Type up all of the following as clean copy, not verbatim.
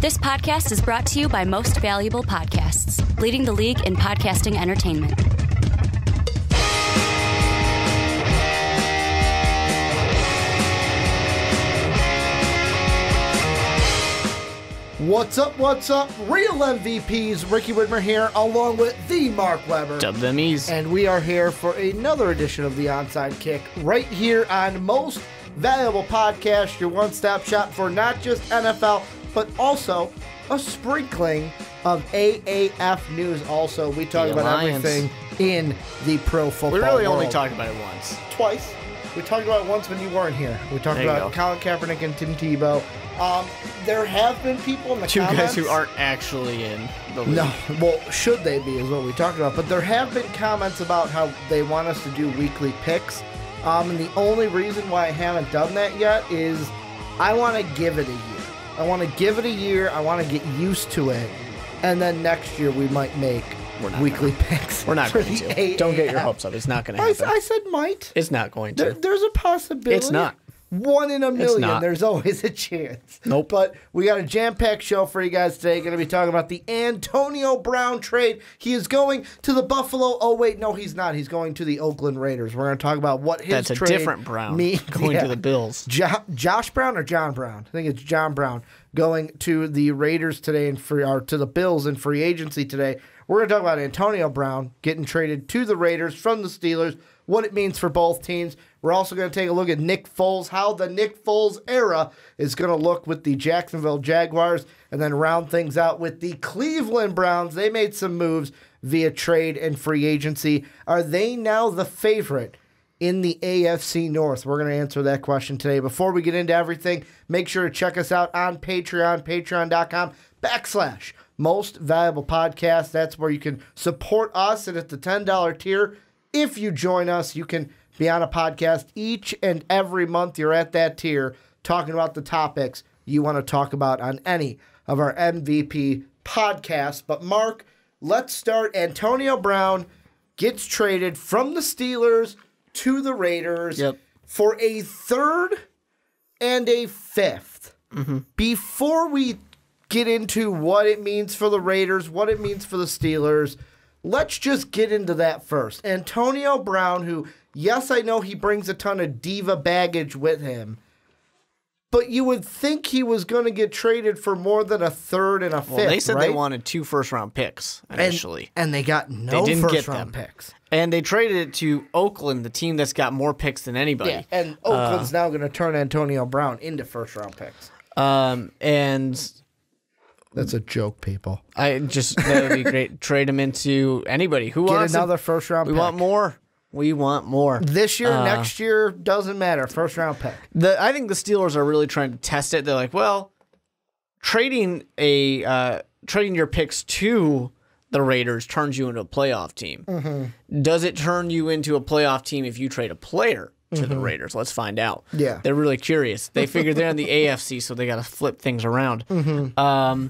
This podcast is brought to you by Most Valuable Podcasts, leading the league in podcasting entertainment. What's up, real MVPs, Ricky Widmer here, along with the Mark Weber. Dub them ease. And we are here for another edition of the Onside Kick, right here on Most Valuable Podcast, your one-stop shop for not just NFL, but also a sprinkling of AAF news. Also, we talk about everything in the pro football We really world. only talked about it once. Twice. We talked about it once when you weren't here. We talked about Colin Kaepernick and Tim Tebow. There have been people in the Two comments. guys who aren't actually in the league. No, well, should they be is what we talked about. But there have been comments about how they want us to do weekly picks. And the only reason why I haven't done that yet is I want to give it a year. I want to give it a year. I want to get used to it. And then next year we might make weekly picks. We're not going to. Don't get your hopes up. It's not going to happen. I said might. It's not going to. There's a possibility. It's not. 1 in a million. It's not. There's always a chance. Nope. But we got a jam-packed show for you guys today. Going to be talking about the Antonio Brown trade. He is going to the Buffalo. Oh, wait, no, he's not. He's going to the Oakland Raiders. We're going to talk about what his That's trade a different Brown going to the Bills. Josh Brown or John Brown? I think it's John Brown going to the Raiders today or to the Bills in free agency today. We're going to talk about Antonio Brown getting traded to the Raiders from the Steelers, what it means for both teams. We're also going to take a look at Nick Foles, how the Nick Foles era is going to look with the Jacksonville Jaguars, and then round things out with the Cleveland Browns. They made some moves via trade and free agency. Are they now the favorite in the AFC North? We're going to answer that question today. Before we get into everything, make sure to check us out on Patreon, patreon.com/Most Valuable Podcast. That's where you can support us, and at the $10 tier, if you join us, you can be on a podcast each and every month. You're at that tier talking about the topics you want to talk about on any of our MVP podcasts. But Mark, let's start. Antonio Brown gets traded from the Steelers to the Raiders for a third and a fifth. Mm-hmm. Before we get into what it means for the Raiders, what it means for the Steelers, let's just get into that first. Antonio Brown, who, yes, I know he brings a ton of diva baggage with him, but you would think he was going to get traded for more than a third and a fifth, Well, they said right? they wanted 2 first-round picks initially. And they got no first-round picks. And they traded it to Oakland, the team that's got more picks than anybody. Yeah, and Oakland's now going to turn Antonio Brown into first-round picks. And that's a joke, people. That would be great. Trade him into anybody. Who wants another first-round pick. We want more. We want more. This year, next year, doesn't matter. First-round pick. I think the Steelers are really trying to test it. They're like, well, trading your picks to the Raiders turns you into a playoff team. Mm-hmm. Does it turn you into a playoff team if you trade a player to the Raiders? Let's find out. Yeah. They're really curious. They figured they're in the AFC, so they got to flip things around. Mm-hmm.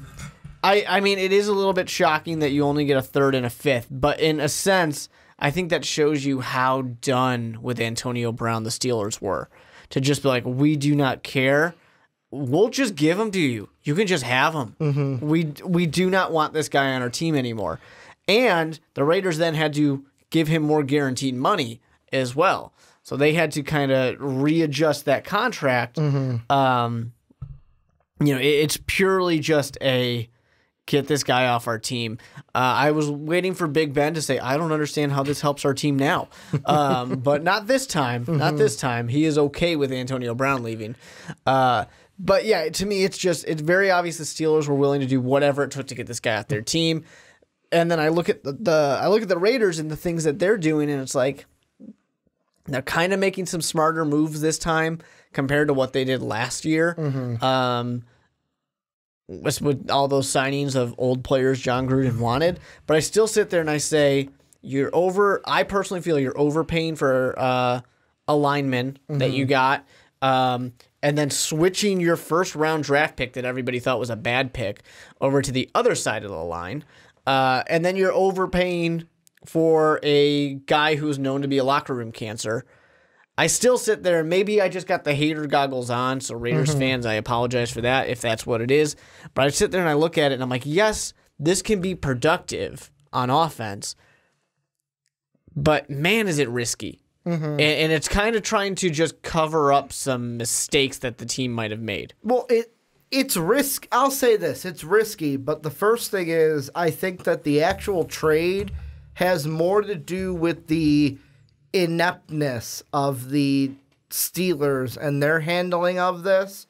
I mean, it is a little bit shocking that you only get a third and a fifth, but in a sense, I think that shows you how done with Antonio Brown the Steelers were. To just be like, we do not care. We'll just give him to you. You can just have him. Mm-hmm. We do not want this guy on our team anymore. And the Raiders then had to give him more guaranteed money as well. So they had to kind of readjust that contract. Mm-hmm. It's purely just a get this guy off our team. I was waiting for Big Ben to say, I don't understand how this helps our team now. But not this time. Mm-hmm. Not this time. He is okay with Antonio Brown leaving. But yeah, to me, it's very obvious the Steelers were willing to do whatever it took to get this guy off their team. And then I look at the Raiders and the things that they're doing, and it's like they're kind of making some smarter moves this time compared to what they did last year. Mm-hmm. With all those signings of old players John Gruden wanted. But I still sit there and I say, I personally feel you're overpaying for a lineman that you got, and then switching your first-round draft pick that everybody thought was a bad pick over to the other side of the line. And then you're overpaying for a guy who's known to be a locker room cancer. I still sit there, and maybe I just got the hater goggles on, so Raiders fans, I apologize for that if that's what it is. But I sit there and I look at it, and I'm like, yes, this can be productive on offense, but man, is it risky. And it's kind of trying to just cover up some mistakes that the team might have made. Well, it's risk. I'll say this. It's risky, but the first thing is I think that the actual trade has more to do with the ineptness of the Steelers and their handling of this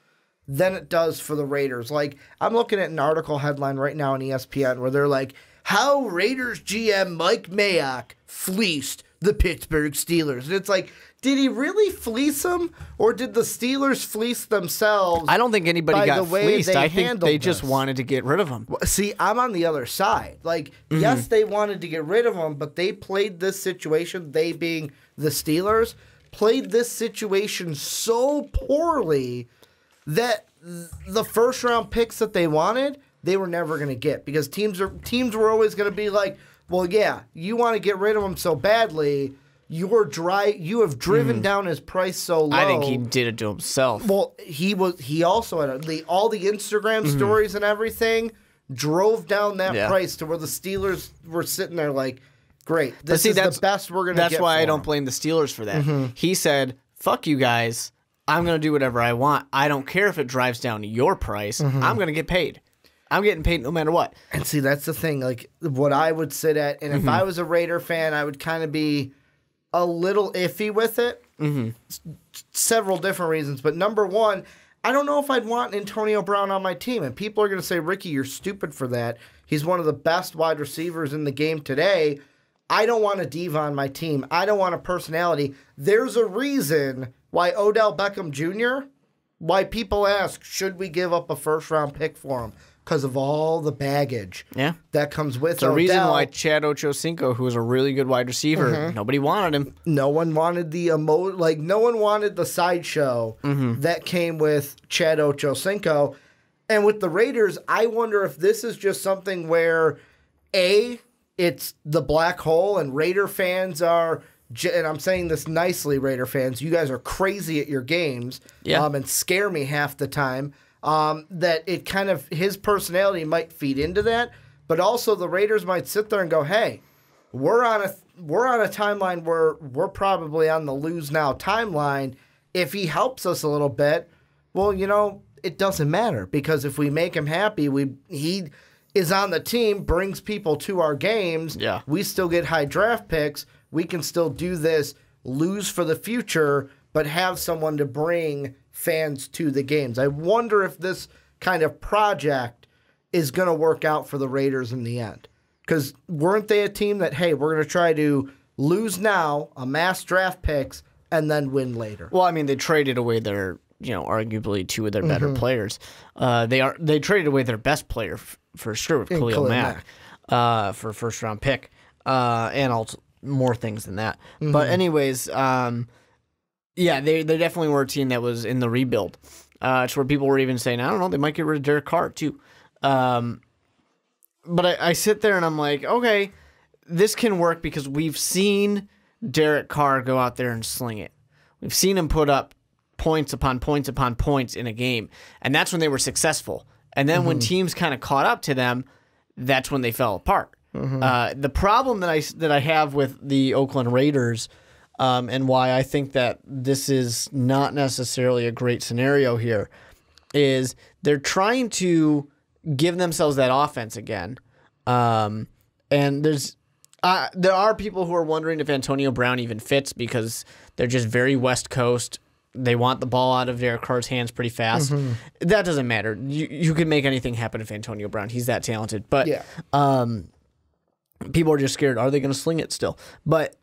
than it does for the Raiders. Like, I'm looking at an article headline right now on ESPN where they're like, how Raiders GM Mike Mayock fleeced the Pittsburgh Steelers. And it's like, did he really fleece them, or did the Steelers fleece themselves? I don't think anybody got fleeced. I think they just this? wanted to get rid of him. See, I'm on the other side. Like, yes, they wanted to get rid of him, but they played this situation, they being the Steelers, played this situation so poorly that the first-round picks that they wanted, they were never going to get, because teams were always going to be like, well, yeah, you want to get rid of him so badly, you have driven down his price so low. I think he did it to himself. Well, he also had all the Instagram stories and everything drove down that price to where the Steelers were sitting there like, great, this is the best we're going to get. That's why I don't blame the Steelers for that. He said, fuck you guys, I'm going to do whatever I want. I don't care if it drives down your price. I'm going to get paid. I'm getting paid no matter what. And see, that's the thing. Like, what I would sit at, and if I was a Raider fan, I would kind of be a little iffy with it. Several different reasons. But number one, I don't know if I'd want Antonio Brown on my team. And people are going to say, Ricky, you're stupid for that. He's one of the best wide receivers in the game today. I don't want a diva on my team. I don't want a personality. There's a reason why Odell Beckham Jr., why people ask, should we give up a first-round pick for him? Because of all the baggage that comes with the reason why Chad Ochocinco, who was a really good wide receiver, nobody wanted him. No one wanted no one wanted the sideshow that came with Chad Ochocinco. And with the Raiders, I wonder if this is just something where, it's the black hole, and Raider fans are, and I'm saying this nicely, Raider fans, you guys are crazy at your games and scare me half the time. That it kind of, his personality might feed into that, but also the Raiders might sit there and go, hey, we're on a timeline where we're probably on the lose now timeline. If he helps us a little bit, well, it doesn't matter, because if we make him happy, he is on the team, brings people to our games. Yeah. We still get high draft picks. We can still do this, lose for the future, but have someone to bring fans to the games. I wonder if this kind of project is going to work out for the Raiders in the end. Because weren't they a team that, hey, we're going to try to lose now, amass draft picks, and then win later? Well, I mean, they traded away their, arguably two of their better players. They traded away their best player for sure, with Khalil Mack, for first round pick, and also more things than that. But anyways, yeah, they definitely were a team that was in the rebuild. It's where people were even saying, I don't know, they might get rid of Derek Carr too. But I sit there and I'm like, okay, this can work because we've seen Derek Carr go out there and sling it. We've seen him put up points upon points upon points in a game, and that's when they were successful. And then when teams kind of caught up to them, that's when they fell apart. The problem that I have with the Oakland Raiders, and why I think that this is not necessarily a great scenario here, is they're trying to give themselves that offense again. And there are people who are wondering if Antonio Brown even fits because they're just very West Coast. They want the ball out of Derek Carr's hands pretty fast. That doesn't matter. You can make anything happen if Antonio Brown. He's that talented. But people are just scared. Are they going to sling it still? But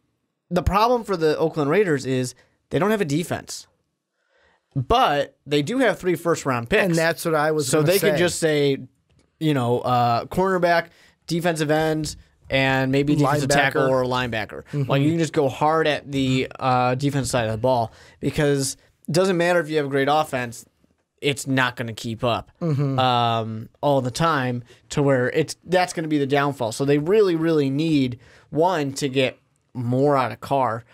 the problem for the Oakland Raiders is they don't have a defense. But they do have 3 first-round picks. And that's what I was going to say. So they could just say, cornerback, defensive end, and maybe defensive tackle or linebacker. Like, you can just go hard at the defense side of the ball, because it doesn't matter if you have a great offense, it's not going to keep up all the time, to where that's going to be the downfall. So they really, really need, one, to get more out of Carr,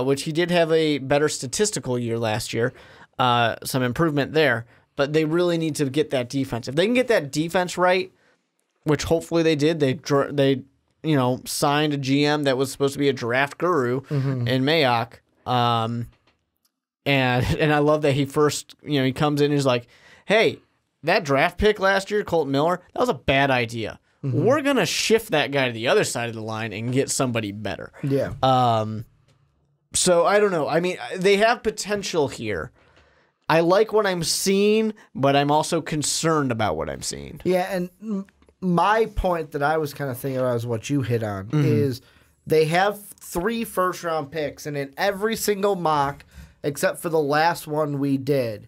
which he did have a better statistical year last year, some improvement there. But they really need to get that defense. If they can get that defense right, which hopefully they did, they signed a GM that was supposed to be a draft guru in Mayock. And I love that he first, he comes in and he's like, hey, that draft pick last year, Colton Miller, that was a bad idea. We're going to shift that guy to the other side of the line and get somebody better. Yeah. So I don't know. I mean, they have potential here. I like what I'm seeing, but I'm also concerned about what I'm seeing. Yeah, and my point that I was kind of thinking about is what you hit on, is they have 3 first-round picks, and in every single mock, except for the last one we did,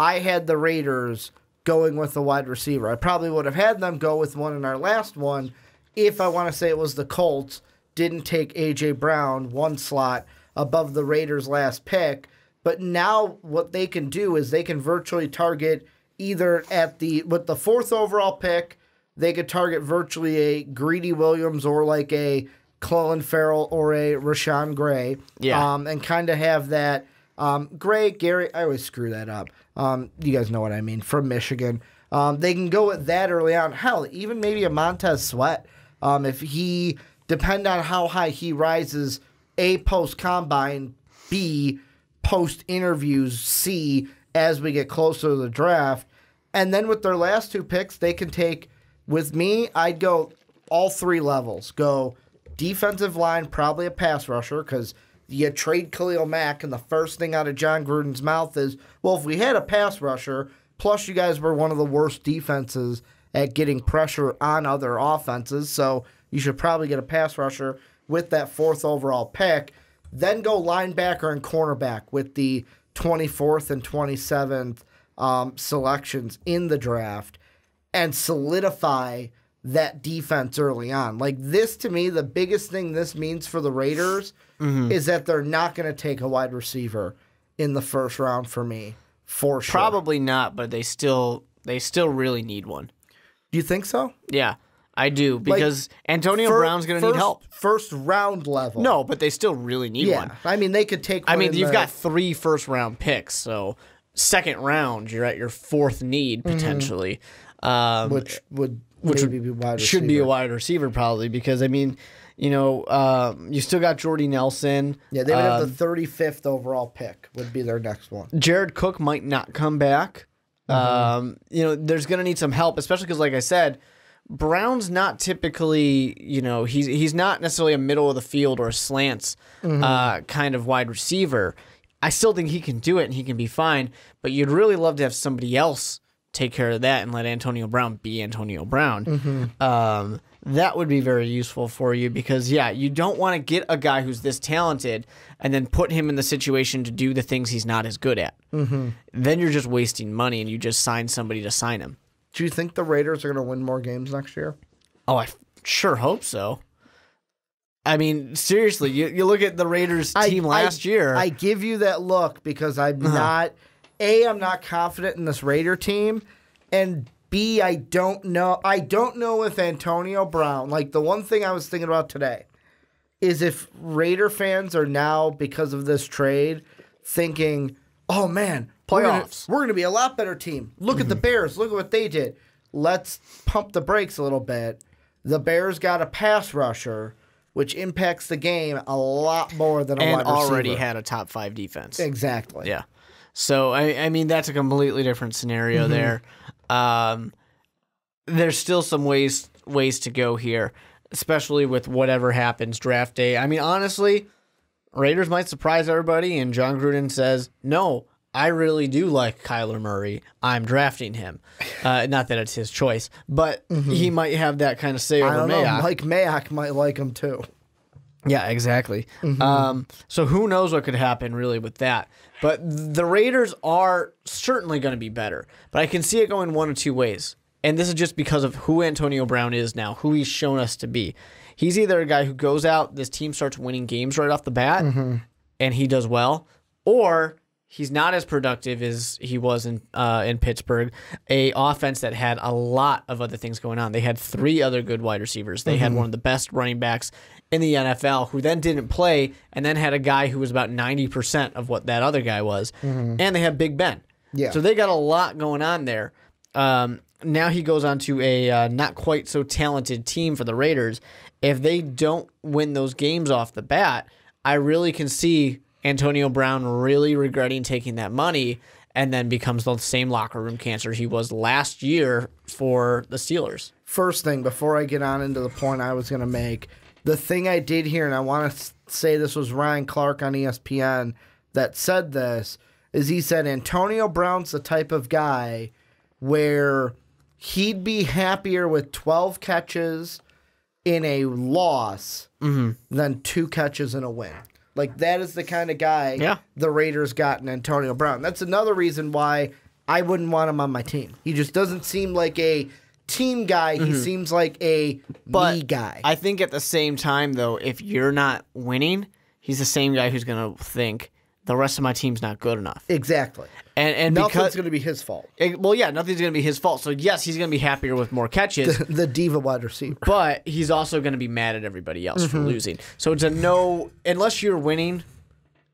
I had the Raiders going with the wide receiver. I probably would have had them go with one in our last one if I want to say it was the Colts didn't take A.J. Brown 1 slot above the Raiders' last pick. But now what they can do is they can virtually target either with the 4th overall pick, they could target virtually a Greedy Williams or like a Clelin Ferrell or a Rashawn Gray. Yeah. And kind of have that Gary, I always screw that up. You guys know what I mean, from Michigan. They can go with that early on. Hell, even maybe a Montez Sweat. If he, depend on how high he rises, A, post-combine, B, post-interviews, C, as we get closer to the draft. And then with their last 2 picks, they can take, with me, I'd go all 3 levels. Go defensive line, probably a pass rusher, because you trade Khalil Mack, and the first thing out of John Gruden's mouth is, well, if we had a pass rusher, plus you guys were one of the worst defenses at getting pressure on other offenses, so you should probably get a pass rusher with that 4th overall pick. Then go linebacker and cornerback with the 24th and 27th selections in the draft and solidify that defense early on. Like this, to me, the biggest thing this means for the Raiders is that they're not going to take a wide receiver in the first round for me, for sure. Probably not, but they still really need one. Do you think so? Yeah, I do, because Antonio Brown's going to need help. First round level. No, but they still really need one. I mean, they could take one. I mean, you've got 3 first-round picks, so second round, you're at your 4th need, potentially. Which would maybe be wide receiver. Should be a wide receiver, probably, because, I mean, you still got Jordy Nelson. Yeah, they would have the 35th overall pick would be their next one. Jared Cook might not come back. There's going to need some help, especially because, like I said, Brown's not typically, he's not necessarily a middle of the field or a slants kind of wide receiver. I still think he can do it and he can be fine, but you'd really love to have somebody else take care of that and let Antonio Brown be Antonio Brown. That would be very useful for you because, you don't want to get a guy who's this talented and then put him in the situation to do the things he's not as good at. Then you're just wasting money and you just sign somebody to sign him. Do you think the Raiders are going to win more games next year? Oh, I sure hope so. I mean, seriously, you look at the Raiders team last year. I give you that look because I'm not, A, I'm not confident in this Raider team, and B, I don't know if Antonio Brown, like the one thing I was thinking about today, is if Raider fans are now, because of this trade, thinking, oh man, playoffs. We're going to be a lot better team. Look at the Bears. Look at what they did. Let's pump the brakes a little bit. The Bears got a pass rusher, which impacts the game a lot more than a wide receiver. And already had a top 5 defense. Exactly. Yeah. So, I mean, that's a completely different scenario there. There's still some ways to go here, especially with whatever happens draft day. I mean, honestly, Raiders might surprise everybody, and John Gruden says, no, I really do like Kyler Murray. I'm drafting him. Not that it's his choice, but he might have that kind of say over Mayock. Mike Mayock might like him too. Yeah, exactly. So who knows what could happen really with that. But the Raiders are certainly going to be better. But I can see it going one of 2 ways. And this is just because of who Antonio Brown is now, who he's shown us to be. He's either a guy who goes out, this team starts winning games right off the bat, and he does well, or He's not as productive as he was in Pittsburgh, a offense that had a lot of other things going on. They had 3 other good wide receivers. They had one of the best running backs in the NFL who then didn't play and then had a guy who was about 90% of what that other guy was. And they had Big Ben. Yeah. So they got a lot going on there. Now he goes on to a not quite so talented team for the Raiders. If they don't win those games off the bat, I really can see Antonio Brown really regretting taking that money and then becomes the same locker room cancer he was last year for the Steelers. First thing, before I get on into the point I was going to make, the thing I did here, and I want to say this was Ryan Clark on ESPN that said this, is he said Antonio Brown's the type of guy where he'd be happier with 12 catches in a loss than 2 catches in a win. Like, that is the kind of guy the Raiders got in Antonio Brown. That's another reason why I wouldn't want him on my team. He just doesn't seem like a team guy. He seems like a me guy. I think at the same time, though, if you're not winning, he's the same guy who's going to think the rest of my team's not good enough. Exactly. And nothing's going to be his fault. Nothing's going to be his fault. So, yes, he's going to be happier with more catches. The diva wide receiver. But he's also going to be mad at everybody else for losing. So it's a no, unless you're winning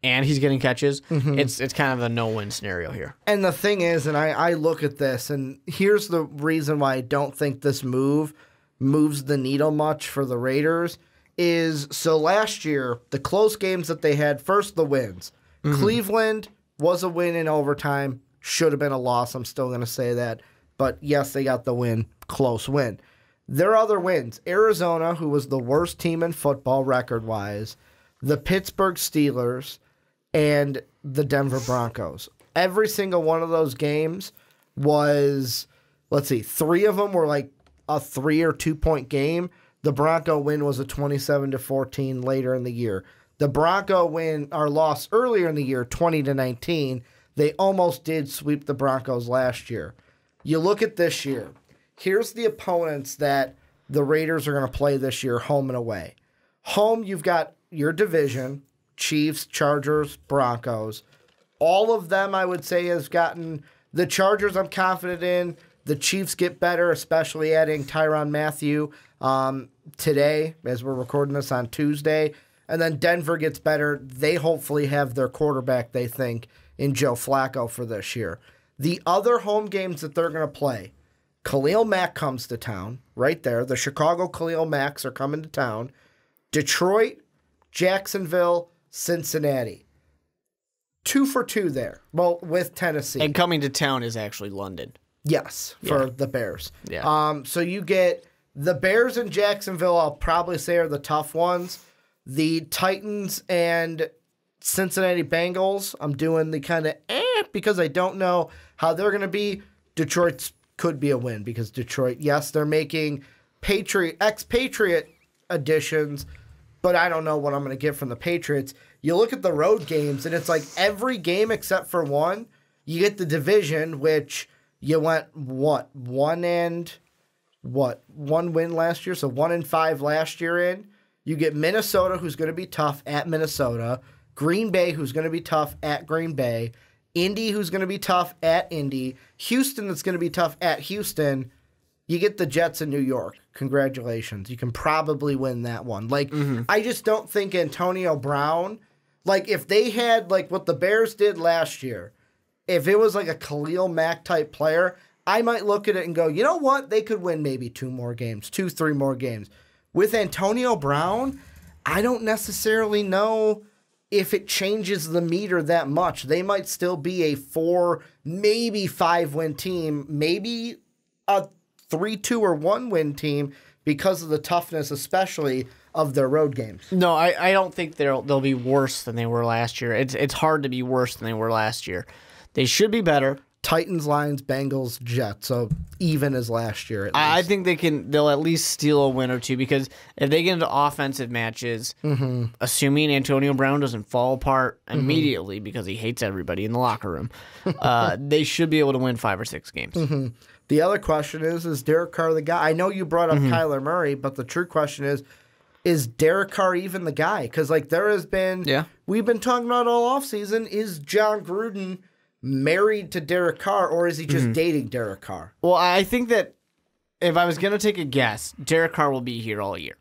and he's getting catches, it's kind of a no-win scenario here. And the thing is, and I look at this, and here's the reason why I don't think this move moves the needle much for the Raiders, is so last year, the close games that they had, first the wins. Cleveland was a win in overtime. Should have been a loss. I'm still going to say that. But, yes, they got the win. Close win. Their other wins, Arizona, who was the worst team in football record-wise, the Pittsburgh Steelers, and the Denver Broncos. Every single one of those games was, 3 of them were like a 3 or 2 point game. The Bronco win was a 27-14 later in the year. The Bronco win or loss earlier in the year, 20-19. They almost did sweep the Broncos last year. You look at this year. Here's the opponents that the Raiders are going to play this year, home and away. Home, you've got your division, Chiefs, Chargers, Broncos. All of them, I would say, has gotten the Chargers I'm confident in. The Chiefs get better, especially adding Tyrann Mathieu today, as we're recording this on Tuesday. And then Denver gets better. They hopefully have their quarterback, they think, in Joe Flacco for this year. The other home games that they're going to play, Khalil Mack comes to town, right there. The Chicago Khalil Macks are coming to town. Detroit, Jacksonville, Cincinnati. 2 for 2 there, well, with Tennessee. And coming to town is actually London. Yes, for the Bears. Yeah. So you get the Bears and Jacksonville, I'll probably say, are the tough ones. The Titans and Cincinnati Bengals, I'm doing the kind of because I don't know how they're going to be. Detroit could be a win because Detroit, yes, they're making expatriate additions, but I don't know what I'm going to get from the Patriots. You look at the road games, and it's like every game except for one, you get the division, which you went, one win last year, so 1-5 last year in. You get Minnesota, who's going to be tough at Minnesota. Green Bay, who's going to be tough at Green Bay. Indy, who's going to be tough at Indy. Houston, that's going to be tough at Houston. You get the Jets in New York. Congratulations. You can probably win that one. I just don't think Antonio Brown, if they had, what the Bears did last year, if it was like a Khalil Mack type player, I might look at it and go, you know what? They could win maybe 3 more games. With Antonio Brown, I don't necessarily know if it changes the meter that much. They might still be a 4, maybe 5-win team, maybe a 3-2 or 1-win team because of the toughness, especially of their road games. No, I don't think they'll be worse than they were last year. It's hard to be worse than they were last year. They should be better. Titans, Lions, Bengals, Jets. So even as last year. At least. I think they'll at least steal a win or two because if they get into offensive matches, assuming Antonio Brown doesn't fall apart immediately because he hates everybody in the locker room, they should be able to win 5 or 6 games. The other question is Derek Carr the guy? I know you brought up Kyler Murray, but the true question is, is Derek Carr even the guy? Because, like, there has been, we've been talking about all offseason, is John Gruden married to Derek Carr, or is he just dating Derek Carr? Well, I think that if I was going to take a guess, Derek Carr will be here all year,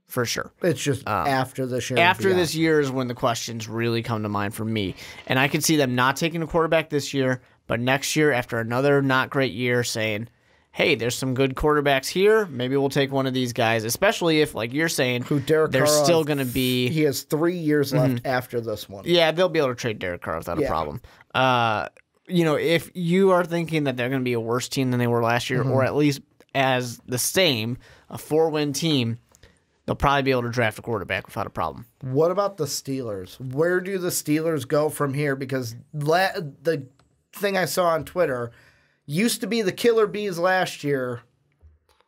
for sure. It's just after this year. After this year is when the questions really come to mind for me. And I could see them not taking a quarterback this year, but next year, after another not great year, saying, hey, there's some good quarterbacks here. Maybe we'll take one of these guys, especially if, like you're saying, they're still going to be... He has 3 years left after this one. Yeah, they'll be able to trade Derek Carr without a problem. If you are thinking that they're going to be a worse team than they were last year, or at least as the same, a 4-win team, they'll probably be able to draft a quarterback without a problem. What about the Steelers? Where do the Steelers go from here? Because the thing I saw on Twitter used to be the killer bees last year.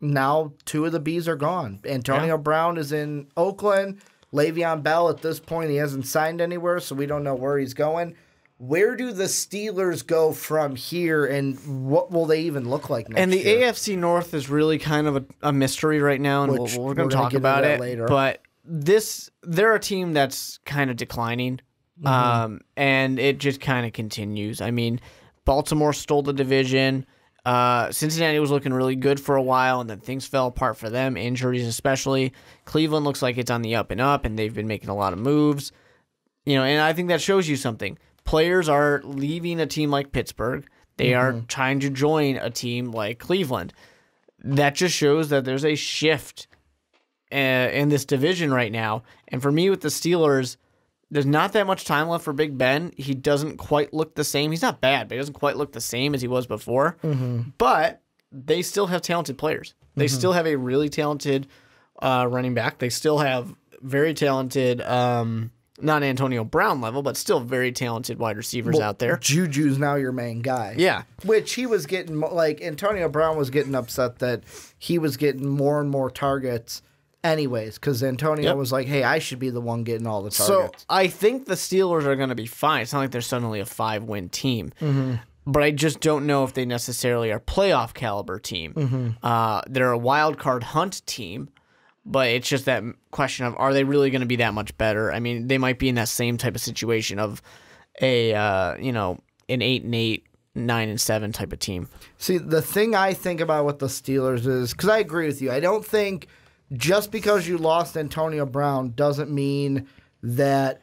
Now 2 of the bees are gone. Antonio Brown is in Oakland. Le'Veon Bell, at this point, he hasn't signed anywhere, so we don't know where he's going. Where do the Steelers go from here, and what will they even look like next year? And the AFC North is really kind of a mystery right now, and we're going to talk about it later. But they're a team that's kind of declining, and it just kind of continues. I mean, Baltimore stole the division. Cincinnati was looking really good for a while, and then things fell apart for them, injuries especially. Cleveland looks like it's on the up and up, and they've been making a lot of moves. And I think that shows you something. Players are leaving a team like Pittsburgh. They are trying to join a team like Cleveland. That just shows that there's a shift in this division right now. And for me with the Steelers, there's not that much time left for Big Ben. He doesn't quite look the same. He's not bad, but he doesn't quite look the same as he was before. But they still have talented players. They still have a really talented running back. They still have very talented... not Antonio Brown level, but still very talented wide receivers out there. Juju's now your main guy. Yeah. Which he was getting, like, Antonio Brown was getting upset that he was getting more and more targets anyways, because Antonio was like, hey, I should be the one getting all the targets. So I think the Steelers are going to be fine. It's not like they're suddenly a 5-win team. But I just don't know if they necessarily are playoff caliber team. They're a wild card hunt team. But it's just that question of, are they really going to be that much better? I mean, they might be in that same type of situation of an 8-8, 9-7 type of team. See, the thing I think about with the Steelers is, because I agree with you, I don't think just because you lost Antonio Brown doesn't mean that,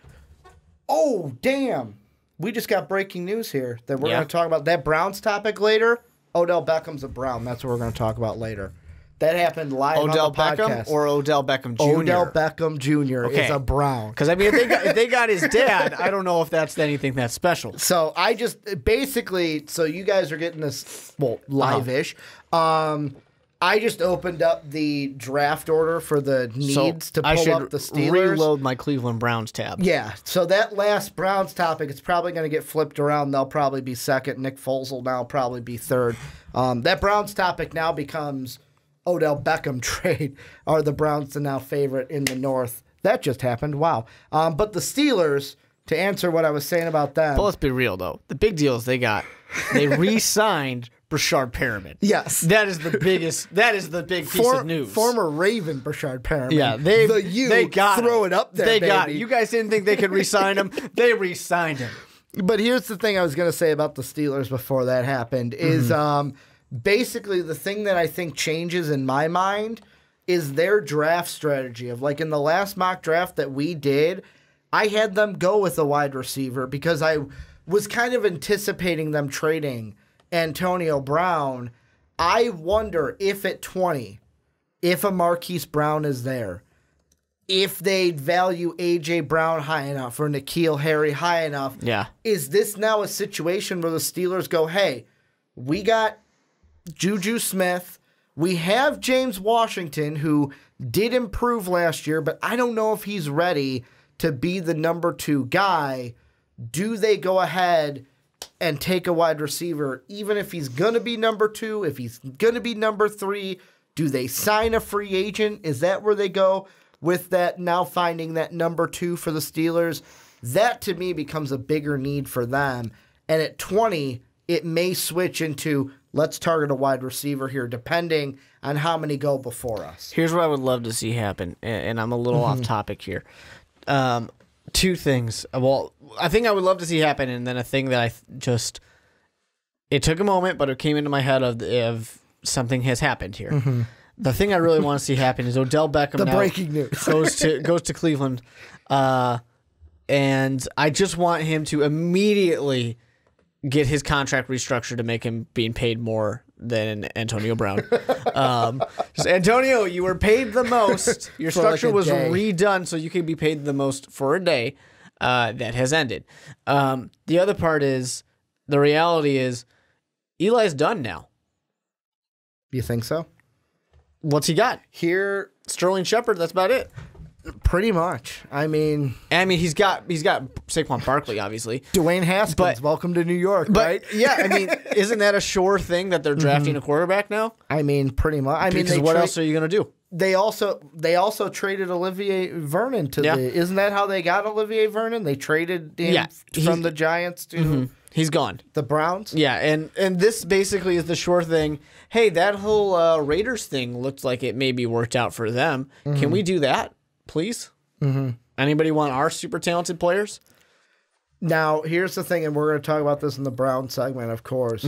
oh, damn, we just got breaking news here that we're going to talk about. That Browns topic later, Odell Beckham's a Brown. That's what we're going to talk about later. That happened live on the podcast. Odell Beckham or Odell Beckham Jr.? Odell Beckham Jr. is a Brown. Because, I mean, if they got his dad, I don't know if that's anything that's special. So, I just, basically, so you guys are getting this, well, live-ish. I just opened up the draft order for the needs to pull up the Steelers. Reload my Cleveland Browns tab. Yeah, so that last Browns topic, it's probably going to get flipped around. They'll probably be second. Nick Foles will now probably be third. That Browns topic now becomes... Odell Beckham trade. Are the Browns the now favorite in the North? That just happened. Wow. But the Steelers, to answer what I was saying about them. But let's be real, though. The big deal is they re-signed Brashard Perriman. Yes. That is the biggest. That is the big piece of news. Former Raven Brashard Perriman. Yeah. They got throw it up there, They baby. got it. You guys didn't think they could re-sign him. They re-signed him. But here's the thing I was going to say about the Steelers before that happened is... basically, the thing that I think changes in my mind is their draft strategy of, like, in the last mock draft that we did, I had them go with a wide receiver because I was kind of anticipating them trading Antonio Brown. I wonder if at 20, if a Marquise Brown is there, if they value A.J. Brown high enough or N'Keal Harry high enough, is this now a situation where the Steelers go, hey, we got JuJu Smith. We have James Washington, who did improve last year, but I don't know if he's ready to be the number 2 guy. Do they go ahead and take a wide receiver, even if he's going to be number 2, if he's going to be number 3? Do they sign a free agent? Is that where they go with that, now finding that number 2 for the Steelers? That, to me, becomes a bigger need for them. And at 20, it may switch into... let's target a wide receiver here, depending on how many go before us. Here's what I would love to see happen, and I'm a little off topic here. Two things. Well, I think I would love to see happen, and then a thing that it took a moment, but it came into my head of something has happened here. The thing I really want to see happen is Odell Beckham The now breaking news. goes to Cleveland, and I just want him to immediately get his contract restructured to make him being paid more than Antonio Brown. Antonio, you were paid the most. Your structure was redone so you could be paid the most for a day. That has ended. The other part is, the reality is, Eli's done now. You think so? What's he got? Here, Sterling Shepard, that's about it. pretty much. I mean, he's got Saquon Barkley, obviously. Dwayne Haskins, welcome to New York, right? Yeah, I mean, isn't that a sure thing that they're drafting a quarterback now? I mean, pretty much. I mean, what else are you going to do? They also traded Olivier Vernon to isn't that how they got Olivier Vernon? They traded him from the Giants to He's gone. The Browns? Yeah, and this basically is the sure thing. Hey, that whole Raiders thing looked like it maybe worked out for them. Can we do that, please? Anybody want our super talented players? Now, here's the thing, and we're going to talk about this in the Brown segment, of course.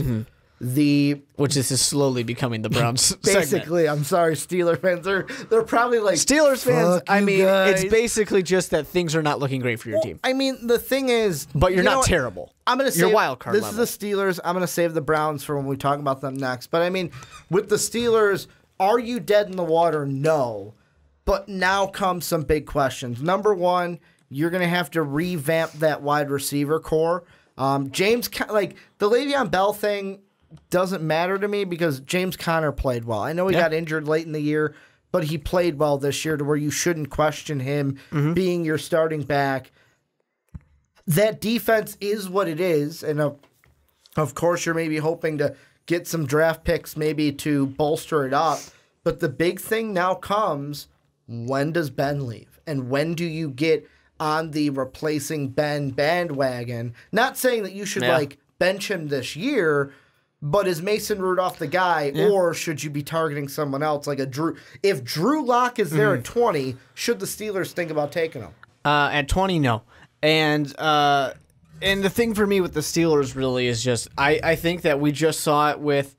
Which is slowly becoming the Browns basically segment. I'm sorry, Steeler fans, they're probably like Steelers fans. I mean, guys. it's basically just that things are not looking great for your team. I mean, the thing is, but you're not terrible. I'm going to say you're wild card this level. is the Steelers. I'm going to save the Browns for when we talk about them next. But I mean, with the Steelers, are you dead in the water? No. But now comes some big questions. Number one, you're going to have to revamp that wide receiver core. James, like the Le'Veon Bell thing, doesn't matter to me because James Conner played well. I know he got injured late in the year, but he played well this year to where you shouldn't question him being your starting back. That defense is what it is, and of course you're maybe hoping to get some draft picks maybe to bolster it up. But the big thing now comes, when does Ben leave? And when do you get on the replacing Ben bandwagon? Not saying that you should like bench him this year, but is Mason Rudolph the guy, or should you be targeting someone else like a Drew? If Drew Lock is there at 20, should the Steelers think about taking him? At 20, no. And the thing for me with the Steelers really is just I think that we just saw it with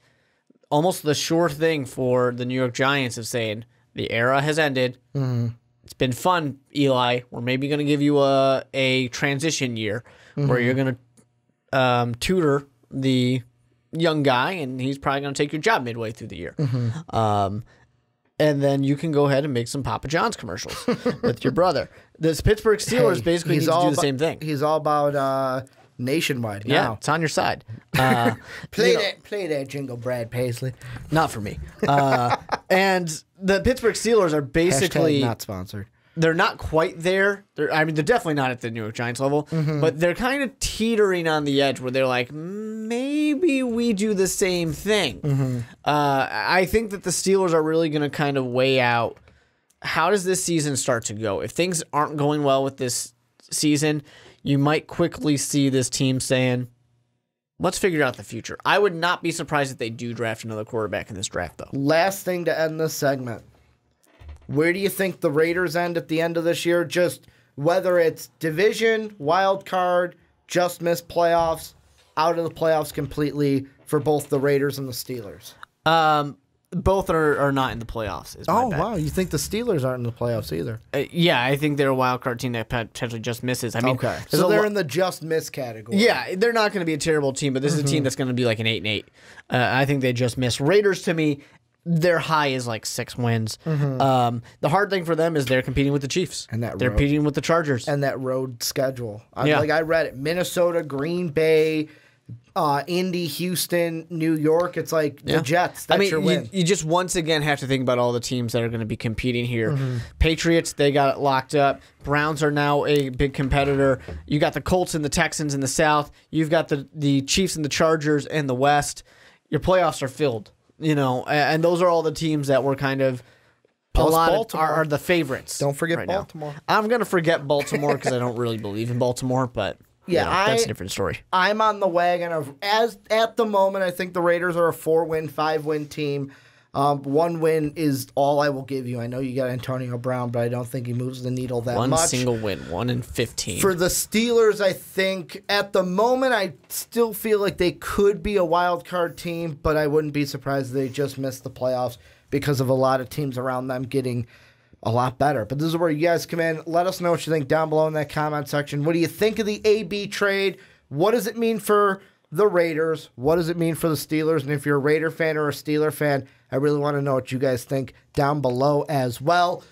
almost the sure thing for the New York Giants of saying the era has ended. It's been fun, Eli. We're maybe going to give you a transition year where you're going to tutor the young guy, and he's probably going to take your job midway through the year. And then you can go ahead and make some Papa John's commercials with your brother. This Pittsburgh Steelers basically need to do the same thing. He's all about nationwide now. Yeah, it's on your side. Play that jingle, Brad Paisley. Not for me. And the Pittsburgh Steelers are basically not sponsored. They're not quite there. They're definitely not at the New York Giants level, but they're kind of teetering on the edge where they're like, maybe we do the same thing. I think that the Steelers are really going to kind of weigh out, how does this season start to go? If things aren't going well with this season, you might quickly see this team saying, let's figure out the future. I would not be surprised if they do draft another quarterback in this draft, though. Last thing to end this segment. Where do you think the Raiders end at the end of this year? Just whether it's division, wild card, just miss playoffs, out of the playoffs completely for both the Raiders and the Steelers. Both are not in the playoffs. Is my bet. Wow. You think the Steelers aren't in the playoffs either? Yeah, I think they're a wild card team that potentially just misses. I mean, so they're in the just miss category. Yeah, they're not going to be a terrible team, but this is a team that's going to be like an 8-8. I think they just miss. Raiders, to me, their high is like 6 wins. The hard thing for them is they're competing with the Chiefs. And they're competing with the Chargers. And that road schedule. I read it. Minnesota, Green Bay, Indy, Houston, New York. It's like the Jets. That's your win. You just once again have to think about all the teams that are going to be competing here. Patriots, they got it locked up. Browns are now a big competitor. You got the Colts and the Texans in the South. You've got the Chiefs and the Chargers in the West. Your playoffs are filled. And those are all the teams that were kind of are the favorites. Don't forget Baltimore. Now. I'm going to forget Baltimore because I don't really believe in Baltimore, but Yeah, that's a different story. I'm on the wagon of, as at the moment, I think the Raiders are a 4-win, 5-win team. 1 win is all I will give you. I know you got Antonio Brown, but I don't think he moves the needle that much. One single win, 1-15. For the Steelers, I think at the moment I still feel like they could be a wild card team, but I wouldn't be surprised if they just missed the playoffs because of a lot of teams around them getting a lot better. But this is where you guys come in. Let us know what you think down below in that comment section. What do you think of the AB trade? What does it mean for the Raiders? What does it mean for the Steelers? And if you're a Raider fan or a Steeler fan, I really want to know what you guys think down below as well.